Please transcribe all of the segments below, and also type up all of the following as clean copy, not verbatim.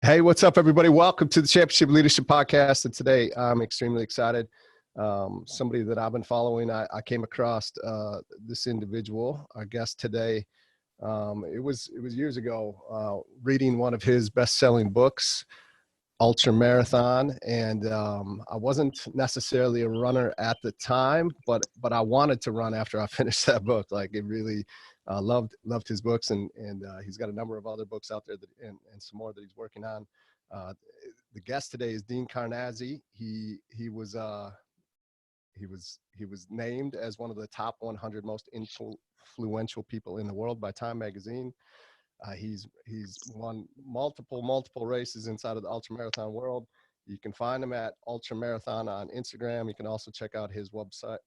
Hey, what's up, everybody? Welcome to the Championship Leadership Podcast. And today I'm extremely excited. Somebody that I've been following, I came across this individual, our guest today. It was years ago, reading one of his best-selling books, Ultramathon, and I wasn't necessarily a runner at the time, but I wanted to run after I finished that book. Like, it really loved his books, and he's got a number of other books out there and some more that he's working on. The guest today is DEAN KARNAZES. He was named as one of the top 100 most influential people in the world by Time magazine. He's won multiple races inside of the ultramarathon world. You can find him at Ultramarathon on Instagram. You can also check out his website,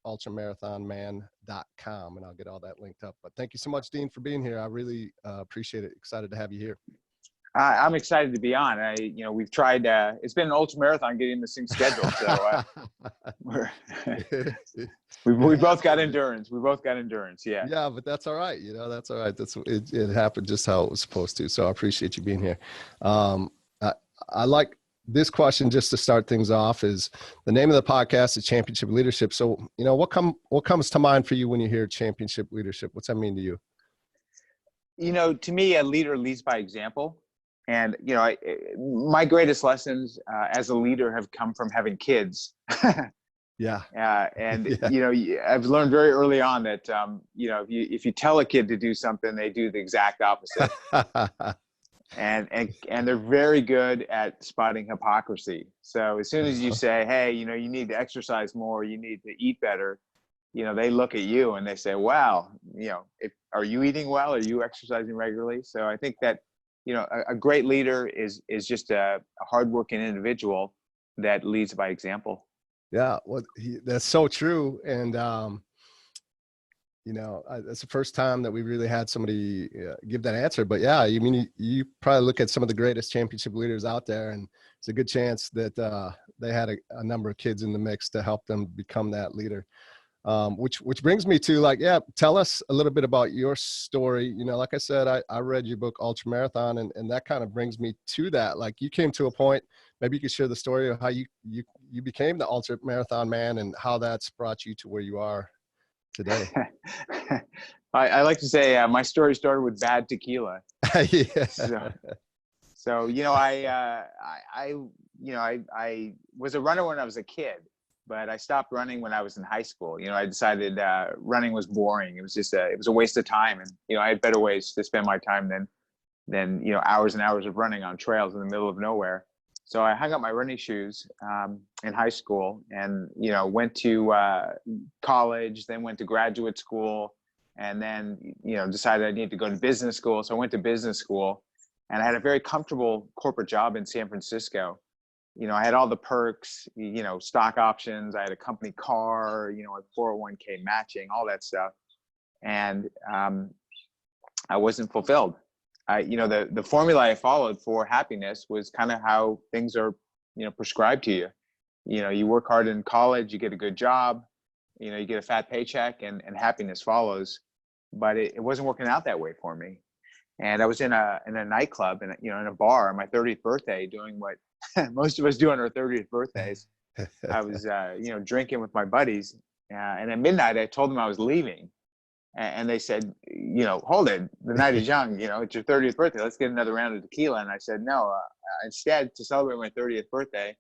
ultramarathonman.com, and I'll get all that linked up. But thank you so much, Dean, for being here. I really appreciate it. Excited to have you here. I'm excited to be on. We've tried. It's been an ultra marathon getting this thing scheduled, so we both got endurance. We both got endurance. Yeah. Yeah, but that's all right. That's all right. It happened just how it was supposed to. So I appreciate you being here. I like this question just to start things off. Is the name of the podcast is Championship Leadership. So what comes to mind for you when you hear championship leadership? What's that mean to you? To me, a leader leads by example. And, my greatest lessons as a leader have come from having kids. Yeah. I've learned very early on that, if you tell a kid to do something, they do the exact opposite. and they're very good at spotting hypocrisy. So as soon as you say, hey, you need to exercise more, you need to eat better, they look at you and they say, wow, are you eating well? Are you exercising regularly? So I think that, a great leader is just a hardworking individual that leads by example. Yeah, well, that's so true. And, that's the first time that we really had somebody give that answer. But yeah, you probably look at some of the greatest championship leaders out there, and it's a good chance that they had a number of kids in the mix to help them become that leader. Which brings me to tell us a little bit about your story. Like I said, I read your book Ultramarathon, and that kind of brings me to that. Like, you came to a point, maybe you could share the story of how you became the Ultramarathon man and how that's brought you to where you are today. I like to say my story started with bad tequila. Yeah. So I was a runner when I was a kid. But I stopped running when I was in high school. I decided running was boring. It was just it was a waste of time. And, I had better ways to spend my time than hours and hours of running on trails in the middle of nowhere. So I hung up my running shoes in high school and, went to college, then went to graduate school, and then, decided I needed to go to business school. So I went to business school, and I had a very comfortable corporate job in San Francisco. I had all the perks, stock options. I had a company car, a 401k matching, all that stuff. And I wasn't fulfilled. The formula I followed for happiness was kind of how things are, prescribed to you. You work hard in college, you get a good job, you get a fat paycheck, and happiness follows. But it wasn't working out that way for me. And I was in a nightclub and, in a bar on my 30th birthday doing what most of us do on our 30th birthdays. I was, drinking with my buddies. And at midnight, I told them I was leaving. And they said, hold it. The night is young. It's your 30th birthday. Let's get another round of tequila. And I said, no, instead, to celebrate my 30th birthday,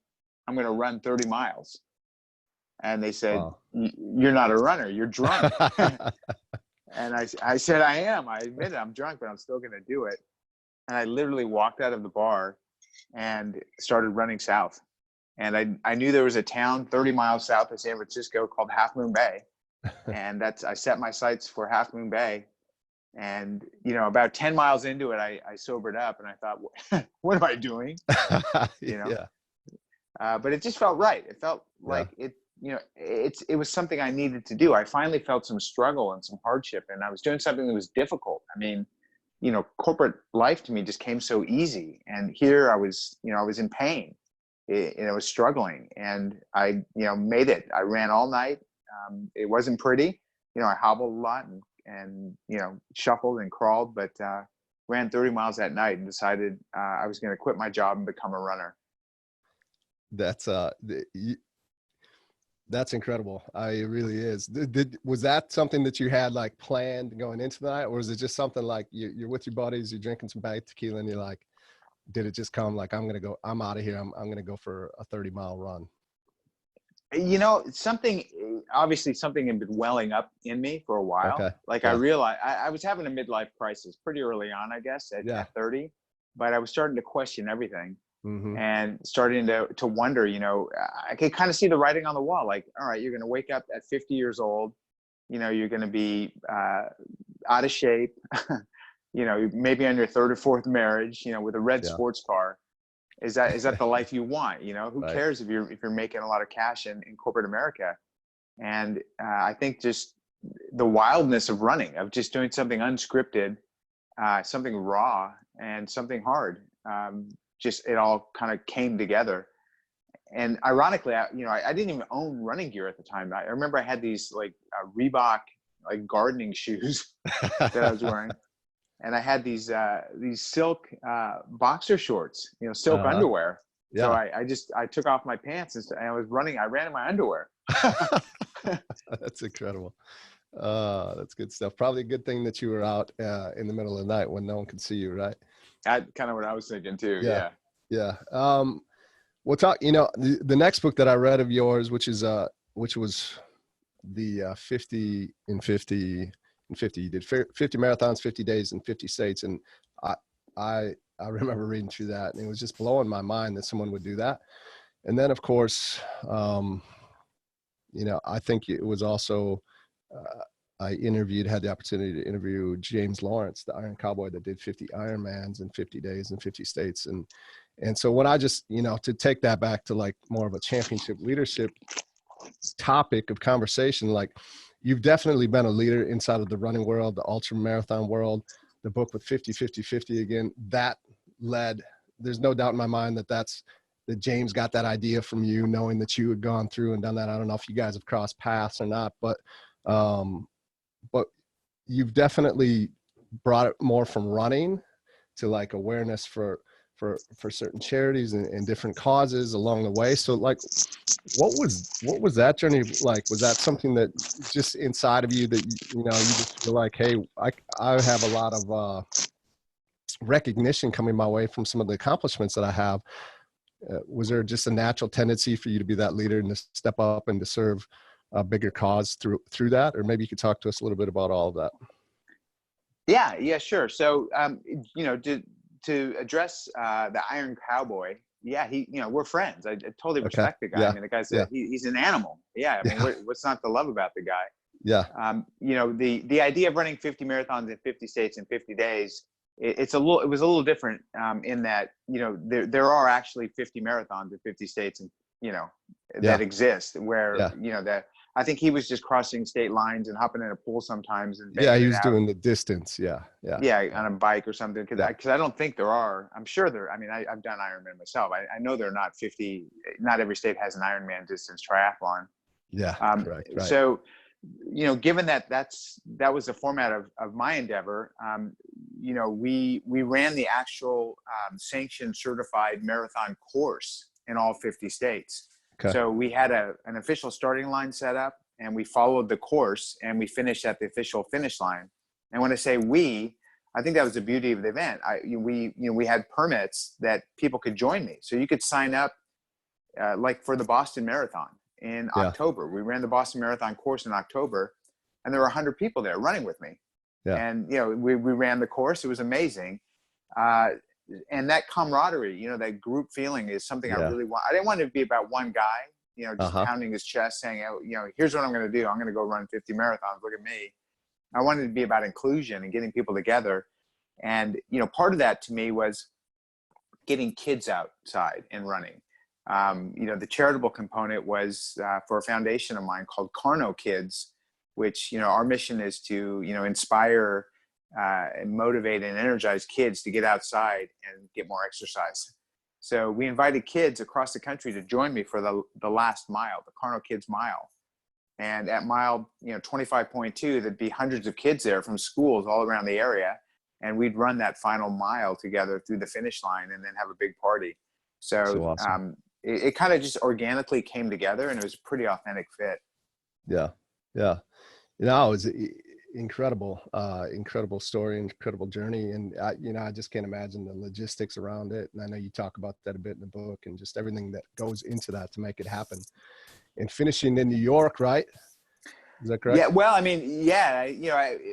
I'm going to run 30 miles. And they said, wow. You're not a runner. You're drunk. And I said, I am. I admit it. I'm drunk, but I'm still going to do it. And I literally walked out of the bar and started running south. And I knew there was a town 30 miles south of San Francisco called Half Moon Bay. And I set my sights for Half Moon Bay. And, about 10 miles into it, I sobered up and I thought, what am I doing? Yeah. But it just felt right. It felt like it was something I needed to do. I finally felt some struggle and some hardship, and I was doing something that was difficult. I mean, corporate life to me just came so easy. And here I was in pain. I was struggling, and I, made it. I ran all night. It wasn't pretty. I hobbled a lot and shuffled and crawled, but ran 30 miles that night and decided I was going to quit my job and become a runner. That's that's incredible. It really is. Was that something that you had like planned going into the night, or is it just something like you're with your buddies, you're drinking some bag of tequila, and you're like, did it just come like, I'm out of here. I'm going to go for a 30-mile run? You know, obviously something had been welling up in me for a while. Okay. Like Yeah. I realized I was having a midlife crisis pretty early on, I guess, at 30, but I was starting to question everything. Mm-hmm. And starting to wonder, you know, I could kind of see the writing on the wall. Like, all right, you're going to wake up at 50 years old. You know, you're going to be out of shape. You know, maybe on your third or fourth marriage. You know, with a red sports car. Is that the life you want? You know, who cares if you're making a lot of cash in corporate America? And I think just the wildness of running, of just doing something unscripted, something raw, and something hard. Just it all kind of came together. And ironically, I didn't even own running gear at the time. I remember I had these like Reebok like gardening shoes that I was wearing, and I had these silk boxer shorts, you know, silk underwear. Yeah. So I took off my pants and I was running. I ran in my underwear. That's incredible. That's good stuff. Probably a good thing that you were out in the middle of the night when no one could see you, right? That's kind of what I was thinking too. Yeah. We'll talk, you know, the next book that I read of yours, which was the 50 in 50 and 50, you did 50 marathons, 50 days and 50 states. And I remember reading through that, and it was just blowing my mind that someone would do that. And then of course, you know, I think it was also, I had the opportunity to interview James Lawrence, the Iron Cowboy that did 50 Ironmans in 50 days and 50 states. And so when I just, you know, to take that back to like more of a championship leadership topic of conversation, like you've definitely been a leader inside of the running world, the ultra marathon world. The book with 50, 50, 50 again, that led, there's no doubt in my mind that James got that idea from you, knowing that you had gone through and done that. I don't know if you guys have crossed paths or not, but you've definitely brought it more from running to like awareness for certain charities and different causes along the way. So like, what was that journey like? Was that something that just inside of you that, you know, you just feel like, hey, I have a lot of recognition coming my way from some of the accomplishments that I have. Was there just a natural tendency for you to be that leader and to step up and to serve a bigger cause through that? Or maybe you could talk to us a little bit about all of that. Yeah, sure. So, you know, to address the Iron Cowboy, you know, we're friends. I totally respect the guy. I mean, the guy's he's an animal. Yeah. I mean, what's not to love about the guy? Yeah. You know, the idea of running 50 marathons in 50 states in 50 days, it was a little different in that, you know, there are actually 50 marathons in 50 states, and, you know, that exist where, you know, that I think he was just crossing state lines and hopping in a pool sometimes. And he was doing the distance. Yeah, on a bike or something. Because I don't think there are. I'm sure there. I mean, I've done Ironman myself. I know there are not 50. Not every state has an Ironman distance triathlon. Yeah, right. So, you know, given that was the format of my endeavor, you know, we ran the actual sanctioned certified marathon course in all 50 states. Okay. So we had an official starting line set up, and we followed the course, and we finished at the official finish line. And when I say I think that was the beauty of the event. We had permits that people could join me. So you could sign up like for the Boston Marathon in October. We ran the Boston Marathon course in October, and there were 100 people there running with me. Yeah. And, you know, we ran the course. It was amazing. And that camaraderie, you know, that group feeling is something I really want. I didn't want it to be about one guy, you know, just pounding his chest saying, oh, you know, here's what I'm going to do. I'm going to go run 50 marathons. Look at me. I wanted it to be about inclusion and getting people together. And, you know, part of that to me was getting kids outside and running. You know, the charitable component was for a foundation of mine called Karno Kids, which, you know, our mission is to, you know, inspire and motivate and energize kids to get outside and get more exercise. So we invited kids across the country to join me for the last mile, the Karno Kids Mile. And at mile, you know, 25.2, there'd be hundreds of kids there from schools all around the area. and we'd run that final mile together through the finish line and then have a big party. So, awesome. it kind of just organically came together, and it was a pretty authentic fit. Yeah. Yeah. You know, it was incredible, incredible story, incredible journey. And I just can't imagine the logistics around it. And I know you talk about that a bit in the book, and just everything that goes into that to make it happen. And finishing in New York, right? Is that correct? Yeah. Well, I mean, yeah,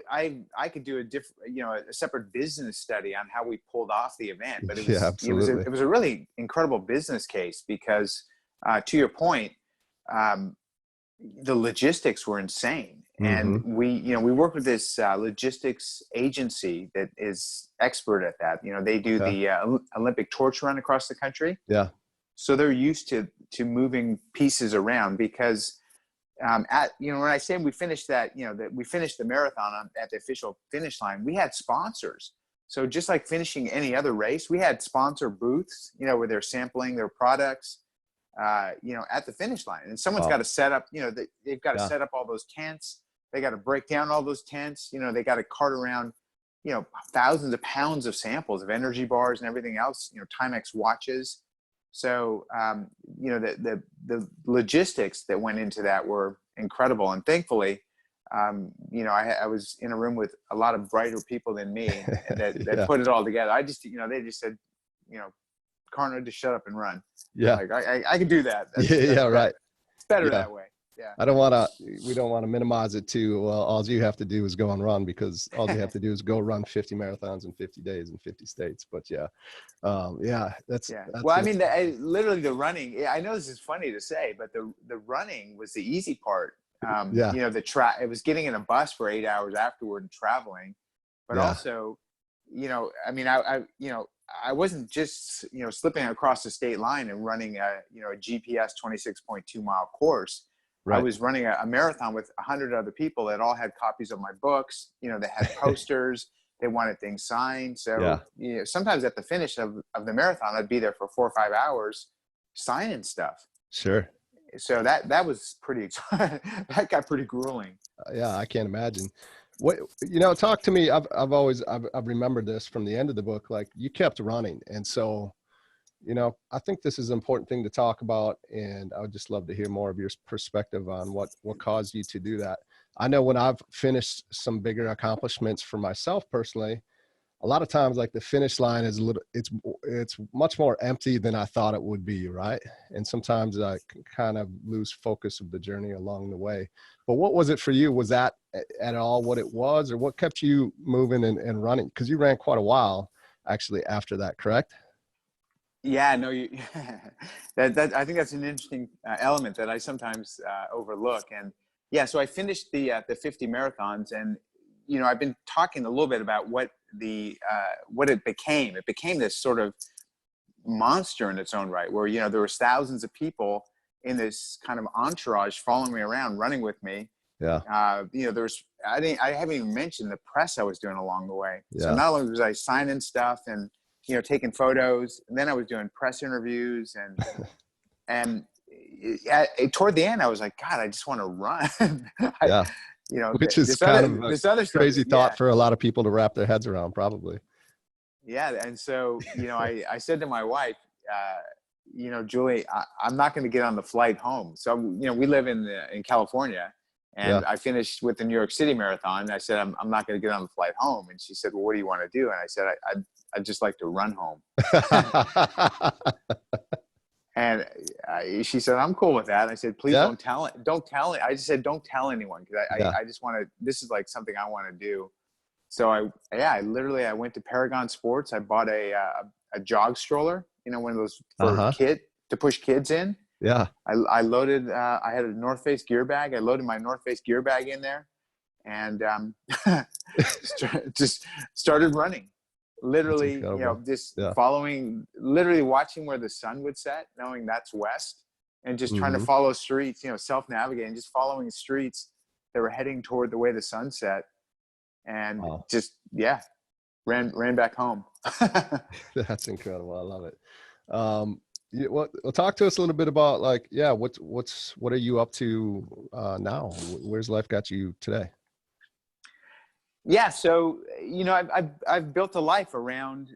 I could do a separate business study on how we pulled off the event, but Yeah, absolutely. it was a really incredible business case because, to your point, the logistics were insane. And we work with this logistics agency that is expert at that. They do the Olympic torch run across the country. Yeah. So they're used to moving pieces around because, when I say we finished that, that we finished the marathon at the official finish line, we had sponsors. So just like finishing any other race, we had sponsor booths, where they're sampling their products, at the finish line. And someone's got to set up, they've got to set up all those tents. They got to break down all those tents. They got to cart around, thousands of pounds of samples of energy bars and everything else, Timex watches. So, the logistics that went into that were incredible. And thankfully, I was in a room with a lot of brighter people than me that put it all together. I just, they just said, Karna, just shut up and run. Yeah. Like I can do that. That's right. It's better that way. Yeah. We don't want to minimize it too. Well, all you have to do is go and run, because all you have to do is go run 50 marathons in 50 days in 50 states. But that's well, I mean, literally the running, I know this is funny to say, but the running was the easy part. It was getting in a bus for 8 hours afterward and traveling, but also, I mean, I wasn't just, slipping across the state line and running a GPS 26.2 mile course. Right. I was running a marathon with 100 other people that all had copies of my books. They had posters. They wanted things signed. So, sometimes at the finish of the marathon, I'd be there for 4 or 5 hours signing stuff. Sure. So that was pretty, that got pretty grueling. I can't imagine. What, talk to me. I've remembered this from the end of the book. Like, you kept running. And so, I think this is an important thing to talk about, and I would just love to hear more of your perspective on what caused you to do that. I know when I've finished some bigger accomplishments for myself personally, a lot of times, like, the finish line is it's much more empty than I thought it would be, right? And sometimes I can kind of lose focus of the journey along the way. But what was it for you? Was that at all what it was, or what kept you moving and running? Because you ran quite a while actually after that, correct? Yeah, no, that I think that's an interesting element that I sometimes overlook. And so I finished the 50 marathons, and I've been talking a little bit about what it became. It became this sort of monster in its own right, where there was thousands of people in this kind of entourage following me around, running with me. Yeah. I haven't even mentioned the press I was doing along the way. Yeah. So not only was I signing stuff and taking photos, and then I was doing press interviews, and toward the end, I was like, God, I just want to run. Which is this other crazy thought for a lot of people to wrap their heads around, probably. Yeah, and so I said to my wife, Julie, I'm not going to get on the flight home. So we live in California, and I finished with the New York City Marathon. And I said, I'm not going to get on the flight home. And she said, well, what do you want to do? And I said, I'd just like to run home. And she said, I'm cool with that. I said, please don't tell it. Don't tell it. I just said, don't tell anyone. Cause I just want to, this is like something I want to do. So I went to Paragon Sports. I bought a jog stroller, one of those for to push kids in. Yeah. I loaded, I had a North Face gear bag. I loaded my North Face gear bag in there, and just started running. Literally, following, literally watching where the sun would set, knowing that's west, and just trying to follow streets, self-navigating, just following streets that were heading toward the way the sun set, and ran back home. That's incredible. I love it. Well, talk to us a little bit about what are you up to now? Where's life got you today? Yeah. So, I've built a life around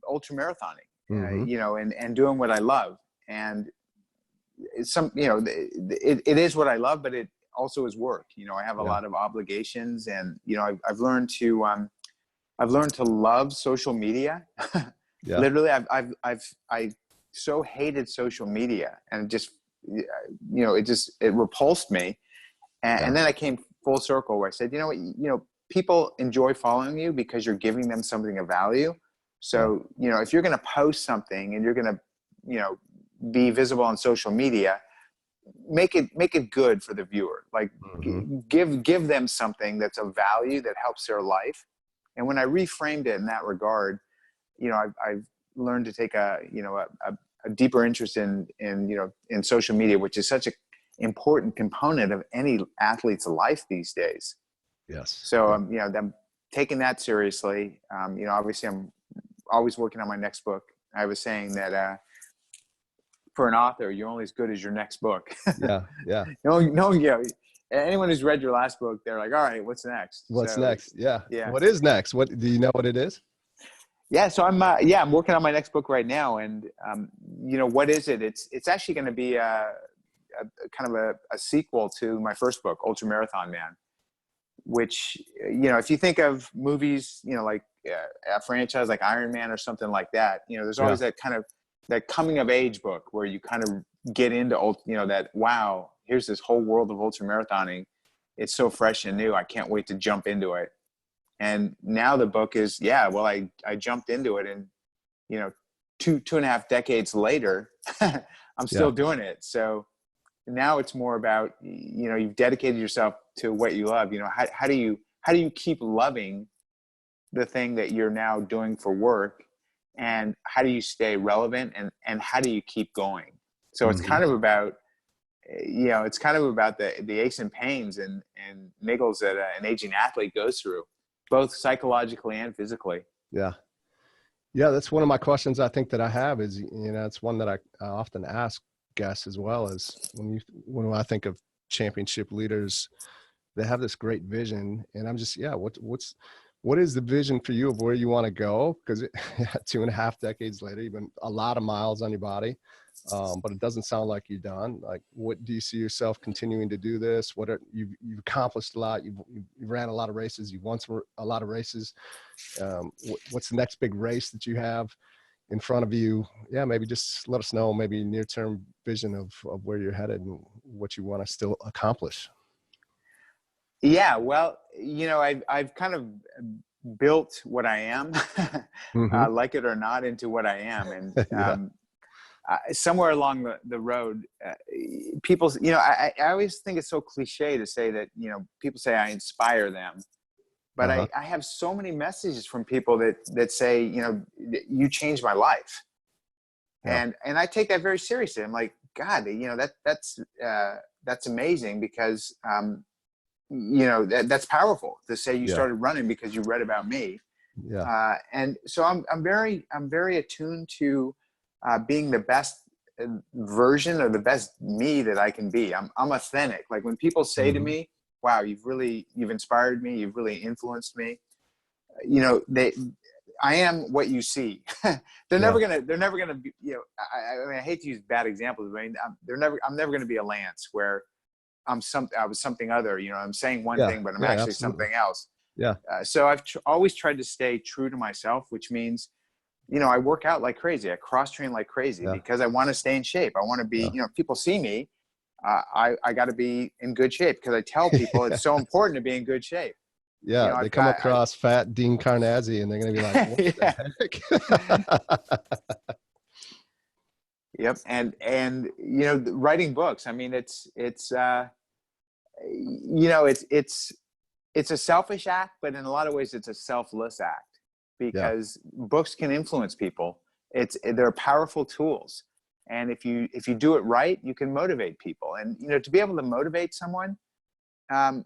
ultra marathoning, Mm-hmm. and doing what I love. And it's it is what I love, but it also is work. I have a Yeah. lot of obligations, and, I've learned to love social media. Yeah. Literally, I so hated social media, and it repulsed me. And, Yeah. and then I came full circle where I said, what, people enjoy following you because you're giving them something of value. Yeah. So, if you're going to post something and you're going to, be visible on social media, make it good for the viewer. Like, Mm-hmm. give them something that's of value that helps their life. And when I reframed it in that regard, I've learned to take a deeper interest in social media, which is such an important component of any athlete's life these days. Yes. So, I'm taking that seriously. Obviously I'm always working on my next book. I was saying that, for an author, you're only as good as your next book. Yeah. Yeah. Anyone who's read your last book, they're like, all right, what's next? What's So, next? Yeah. yeah. What is next? What do you know what it is? Yeah. So I'm working on my next book right now. And, what is it? It's actually going to be a kind of a sequel to my first book, Ultramarathon Man, which, if you think of movies, like a franchise like Iron Man or something like that, there's always Yeah. that coming of age book where you kind of get into, that, wow, here's this whole world of ultramarathoning. It's so fresh and new. I can't wait to jump into it. And now the book is, I jumped into it, and, two and a half decades later, I'm Yeah. still doing it. So now it's more about, you've dedicated yourself to what you love. How do you keep loving the thing that you're now doing for work, and how do you stay relevant, and how do you keep going? So it's Mm-hmm. kind of about, the aches and pains and niggles that an aging athlete goes through, both psychologically and physically. Yeah. Yeah. That's one of my questions I think that I have is, it's one that I often ask guests as well, as when I think of championship leaders, they have this great vision, and I'm just, what is the vision for you of where you want to go? Because 2.5 decades later, you've been a lot of miles on your body, but it doesn't sound like you're done. Like, what do you see yourself continuing to do this? You've accomplished a lot. You've ran a lot of races. You've won a lot of races. What's the next big race that you have in front of you? Yeah, maybe just let us know, maybe near-term vision of where you're headed and what you want to still accomplish. Yeah, well, I've kind of built what I am, Mm-hmm. like it or not, into what I am. And Yeah. somewhere along the road, people, I always think it's so cliche to say that, people say I inspire them. But Uh-huh. I have so many messages from people that say, you changed my life. Yeah. And I take that very seriously. I'm like, God, that's amazing, because, that's powerful to say you Yeah. started running because you read about me. Yeah. And so I'm very attuned to being the best version, or the best me that I can be. I'm authentic. Like, when people say to Mm-hmm. me, wow, you've inspired me, you've really influenced me, I am what you see. They're never gonna be, I mean, I hate to use bad examples, but I mean, I'm never gonna be a Lance, where I was something other, I'm saying one Yeah. thing, but I'm Yeah. actually Absolutely. something else. Yeah. So I've always tried to stay true to myself, which means, I work out like crazy. I cross train like crazy, Yeah. because I want to stay in shape. I want to be, Yeah. if people see me, I got to be in good shape, because I tell people it's so important to be in good shape. Yeah. They come across fat DEAN Karnazes, and they're going to be like, what Yeah. the heck? Yep. And writing books, I mean, it's a selfish act, but in a lot of ways it's a selfless act, Yeah. because books can influence people. They're powerful tools. And if you do it right, you can motivate people. And, to be able to motivate someone, to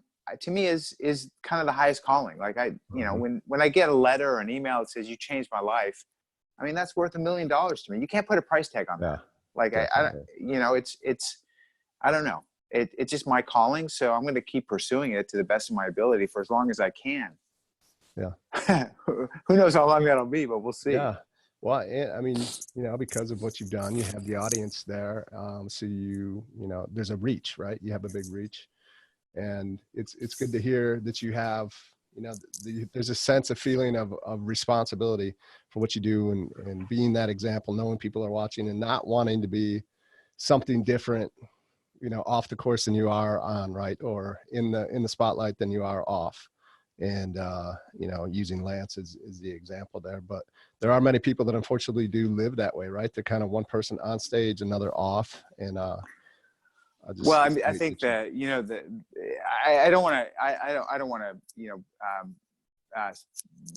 me is kind of the highest calling. Like, Mm-hmm. when I get a letter or an email that says you changed my life, I mean, that's worth $1 million to me. You can't put a price tag on Yeah. that. Like, Definitely. it's, I don't know. It's just my calling. So I'm going to keep pursuing it to the best of my ability for as long as I can. Who knows how long that'll be, but we'll see. Yeah. Well, I mean, because of what you've done, you have the audience there. So there's a reach, right? You have a big reach, and it's good to hear that you have, there's a sense of feeling of responsibility for what you do, and being that example, knowing people are watching and not wanting to be something different, off the course than you are on, right? Or in the spotlight than you are off. And, using Lance is the example there, but there are many people that unfortunately do live that way, right? They're kind of one person on stage, another off. And, I think that, I don't want to,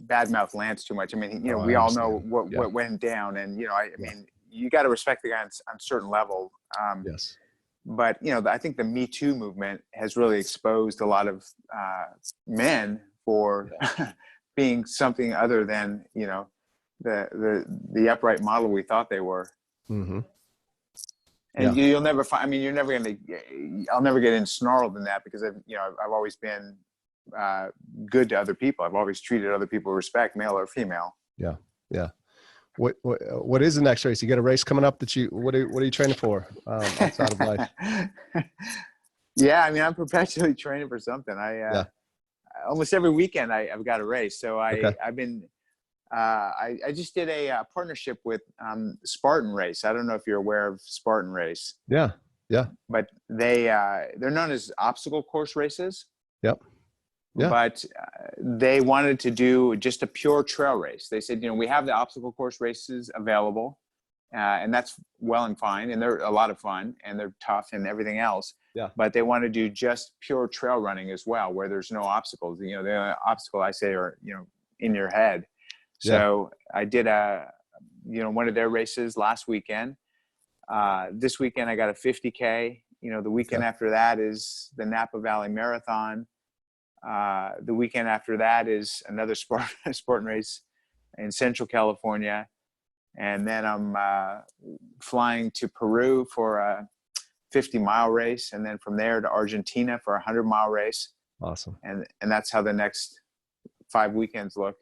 badmouth Lance too much. I mean, we all know what went down, and, I mean, you got to respect the guy on a certain level. Yes. But, I think the Me Too movement has really exposed a lot of men for being something other than, the upright model we thought they were. Mm-hmm. And you'll never find, I mean, I'll never get ensnarled in that, because I've always been good to other people. I've always treated other people with respect, male or female. Yeah. Yeah. What is the next race? You got a race coming up what are you training for outside of life? Yeah. I mean, I'm perpetually training for something. Almost every weekend I've got a race. So I've been, I just did a partnership with Spartan Race. I don't know if you're aware of Spartan Race. Yeah. Yeah. But they're known as obstacle course races. Yep. Yeah. But they wanted to do just a pure trail race. They said, we have the obstacle course races available, and that's well and fine, and they're a lot of fun, and they're tough and everything else. Yeah. But they want to do just pure trail running as well, where there's no obstacles. The only obstacle I say are, in your head. So I did one of their races last weekend. This weekend I got a 50K. The weekend after that is the Napa Valley Marathon. The weekend after that is another Spartan race in Central California. And then I'm flying to Peru for a 50-mile race. And then from there to Argentina for a 100-mile race. Awesome. And that's how the next 5 weekends look.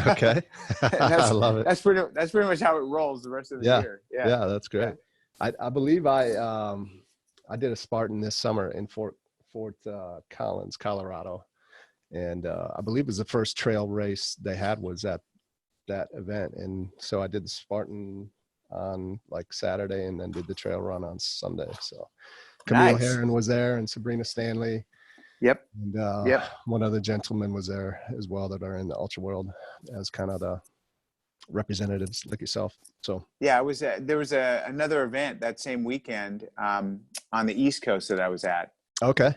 Okay. I love it. That's pretty much how it rolls the rest of the year. Yeah. That's great. Yeah. I believe I did a Spartan this summer in Fort Collins, Colorado. And I believe it was the first trail race they had was at that event. And so I did the Spartan on like Saturday, and then did the trail run on Sunday. So Camille Herron was there, and Sabrina Stanley. Yep. And one other gentleman was there as well that are in the ultra world as kind of the representatives like yourself. So there was another event that same weekend on the East Coast that I was at. Okay.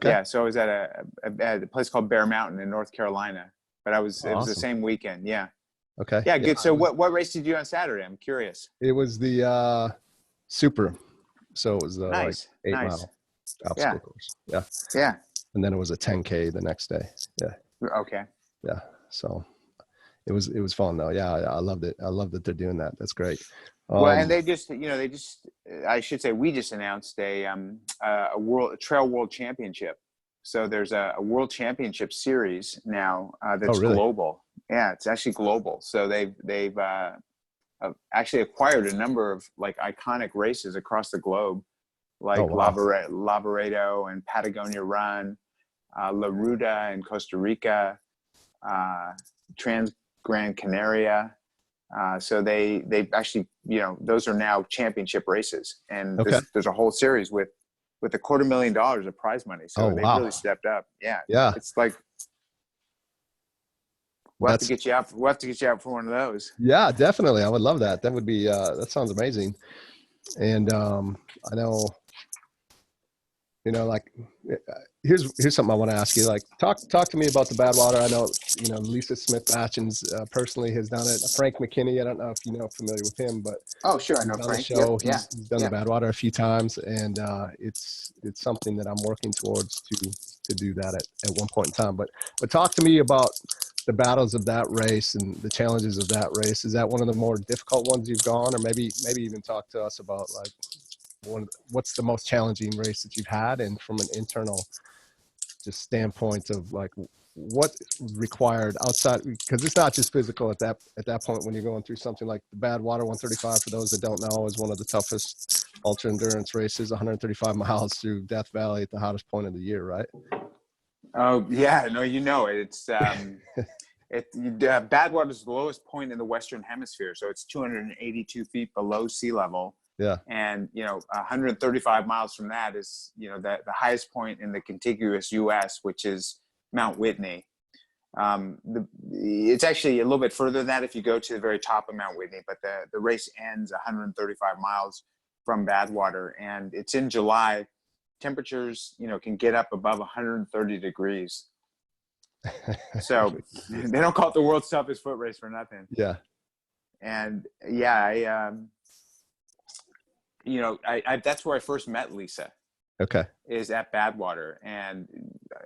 Yeah, so I was at a place called Bear Mountain in North Carolina, but it was the same weekend. Yeah. Okay. Yeah, good. So what race did you do on Saturday? I'm curious. It was the Super. So it was the 8-mile obstacle course. Yeah. Yeah. And then it was a 10K the next day. Yeah. Okay. Yeah. So it was fun though. Yeah, I loved it. I love that they're doing that. That's great. Well, and I should say, we just announced a trail world championship. So there's a world championship series now that's global. Yeah, it's actually global. So they've actually acquired a number of like iconic races across the globe, like Lavaredo and Patagonia Run, La Ruta in Costa Rica, Trans Gran Canaria. So they actually, those are now championship races, and there's a whole series with $250,000 of prize money. So they've really stepped up. Yeah. Yeah. It's like, we'll have to get you out for one of those. Yeah, definitely. I would love that. That would be, that sounds amazing. And I know, like, here's something I want to ask you. Like, talk to me about the Badwater. I know, Lisa Smith Batchins personally has done it. Frank McKinney, I don't know if familiar with him, but sure, I know Frank. Show. He's done the Badwater a few times, and it's something that I'm working towards to do that at one point in time. But talk to me about the battles of that race and the challenges of that race. Is that one of the more difficult ones you've gone, or maybe even talk to us about like what's the most challenging race that you've had, and from an internal just standpoint of like what required outside, because it's not just physical at that point when you're going through something like the Badwater 135, for those that don't know, is one of the toughest ultra endurance races, 135 miles through Death Valley at the hottest point of the year, right? Oh yeah, no, you know it. It's Badwater is the lowest point in the Western Hemisphere, so it's 282 feet below sea level. Yeah. And 135 miles from that is the highest point in the contiguous U.S., which is Mount Whitney. It's actually a little bit further than that if you go to the very top of Mount Whitney, but the race ends 135 miles from Badwater, and it's in July. Temperatures can get up above 130 degrees. So they don't call it the world's toughest foot race for nothing. Yeah. And yeah, that's where I first met Lisa. Okay. Is at Badwater, and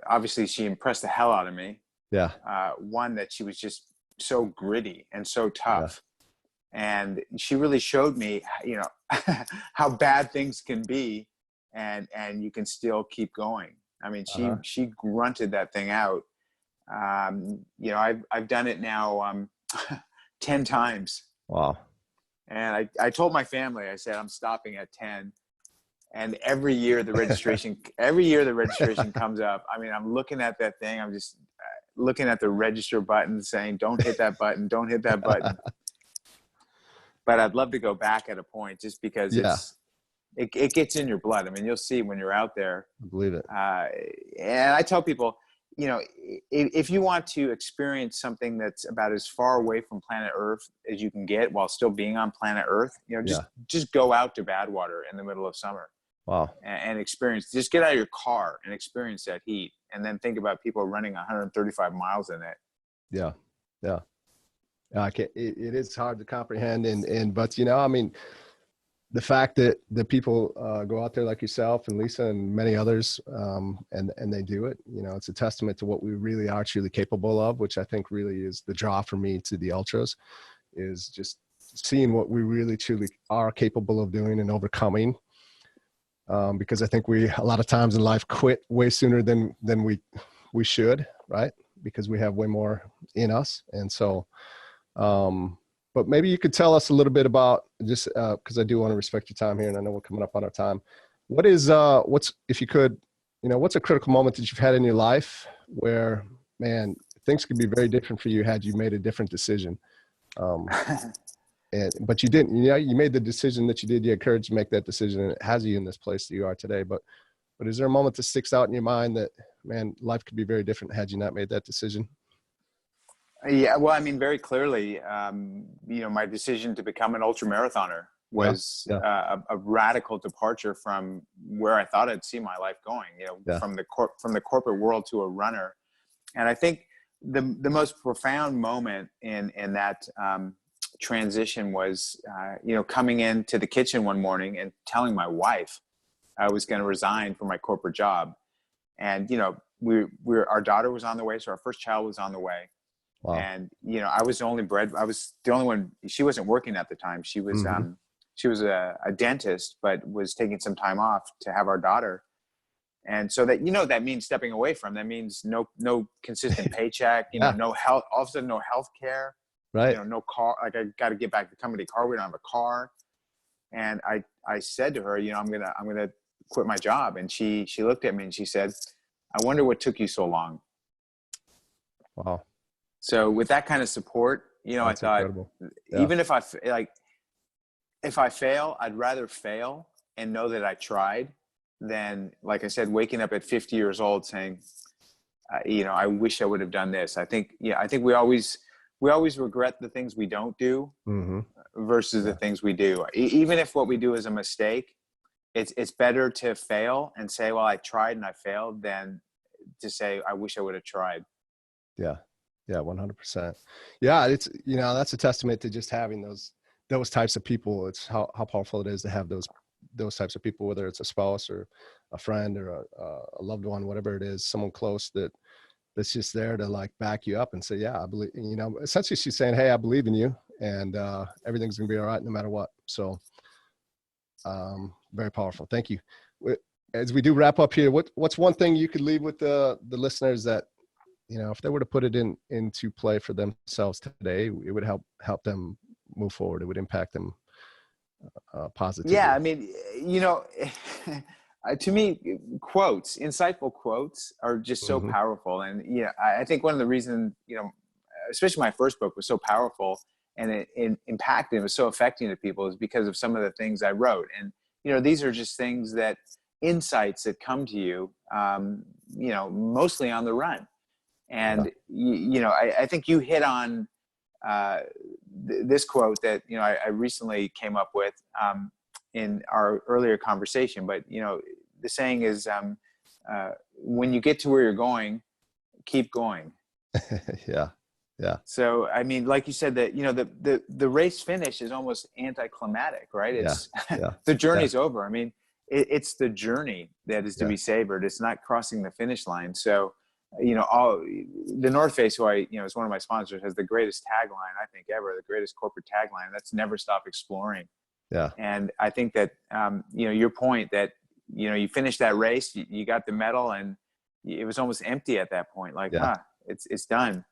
obviously she impressed the hell out of me. Yeah. One, that she was just so gritty and so tough, and she really showed me, how bad things can be, and you can still keep going. I mean, she grunted that thing out. I've done it now 10 times. Wow. And I told my family, I said, I'm stopping at 10. And every year the registration comes up. I mean, I'm looking at that thing. I'm just looking at the register button saying, don't hit that button. Don't hit that button. But I'd love to go back at a point, just because it gets in your blood. I mean, you'll see when you're out there. I believe it. And I tell people, if you want to experience something that's about as far away from planet Earth as you can get while still being on planet Earth, just go out to Badwater in the middle of summer. Wow. And experience, just get out of your car and experience that heat, and then think about people running 135 miles in it. Yeah. Yeah. It is hard to comprehend. But I mean, the fact that the people go out there like yourself and Lisa and many others, and they do it, it's a testament to what we really are truly capable of, which I think really is the draw for me to the ultras, is just seeing what we really truly are capable of doing and overcoming. Because I think we, a lot of times in life, quit way sooner than we should, right? Because we have way more in us. And so, but maybe you could tell us a little bit about, just because I do want to respect your time here, and I know we're coming up on our time. If you could, what's a critical moment that you've had in your life where, man, things could be very different for you had you made a different decision? But you didn't. You made the decision that you did. You had courage to make that decision, and it has you in this place that you are today. But is there a moment that sticks out in your mind that, man, life could be very different had you not made that decision? Yeah, well, I mean, very clearly, my decision to become an ultramarathoner was a radical departure from where I thought I'd see my life going. From the corporate world to a runner, and I think the most profound moment in that transition was, coming into the kitchen one morning and telling my wife I was going to resign from my corporate job. And, our daughter was on the way. So our first child was on the way. Wow. And, I was the only one, she wasn't working at the time. She was, she was a dentist, but was taking some time off to have our daughter. And so that, that means stepping away from, that means no consistent paycheck, no health, all of a sudden no health care. Right. No car. Like, I got to get back to the company car. We don't have a car. And I said to her, I'm going to quit my job. And she looked at me and she said, I wonder what took you so long. Wow. So with that kind of support, that's, I thought, even if I fail, I'd rather fail and know that I tried than, like I said, waking up at 50 years old saying, I wish I would have done this. I think we always regret the things we don't do versus the things we do. Even if what we do is a mistake, it's better to fail and say, well, I tried and I failed, than to say, I wish I would have tried. Yeah. Yeah. 100%. Yeah. It's, that's a testament to just having those types of people. It's how powerful it is to have those types of people, whether it's a spouse or a friend or a loved one, whatever it is, someone close that's just there to, like, back you up and say, yeah, I believe, essentially she's saying, hey, I believe in you, and everything's going to be all right no matter what. So very powerful. Thank you. As we do wrap up here, what's one thing you could leave with the listeners that if they were to put it into play for themselves today, it would help them move forward. It would impact them positively. Yeah, I mean, to me, insightful quotes are just so Mm-hmm. powerful. And I think one of the reasons, especially my first book was so powerful and it impacted, it was so affecting to people, is because of some of the things I wrote. And these are just insights that come to you, mostly on the run. And I think you hit on this quote that I recently came up with in our earlier conversation. But the saying is, when you get to where you're going, keep going. Yeah. So I mean, like you said, that the race finish is almost anticlimactic, right? It's the journey's over. I mean, it's the journey that is to be savored. It's not crossing the finish line. So the North Face, who is one of my sponsors, has the greatest tagline I think ever, the greatest corporate tagline. That's never stop exploring. Yeah. And I think that your point that you finished that race, you got the medal, and it was almost empty at that point. Like, it's done.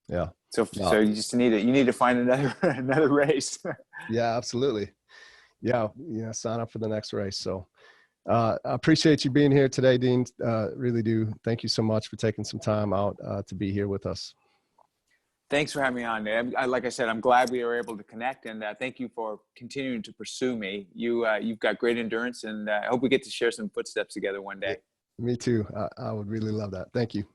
Yeah. So you just need to find another race. Yeah, absolutely. Yeah. Sign up for the next race. So I appreciate you being here today, Dean. Really do. Thank you so much for taking some time out to be here with us. Thanks for having me on, man. Like I said, I'm glad we were able to connect, and thank you for continuing to pursue me. You've got great endurance, and I hope we get to share some footsteps together one day. Me too. I would really love that. Thank you.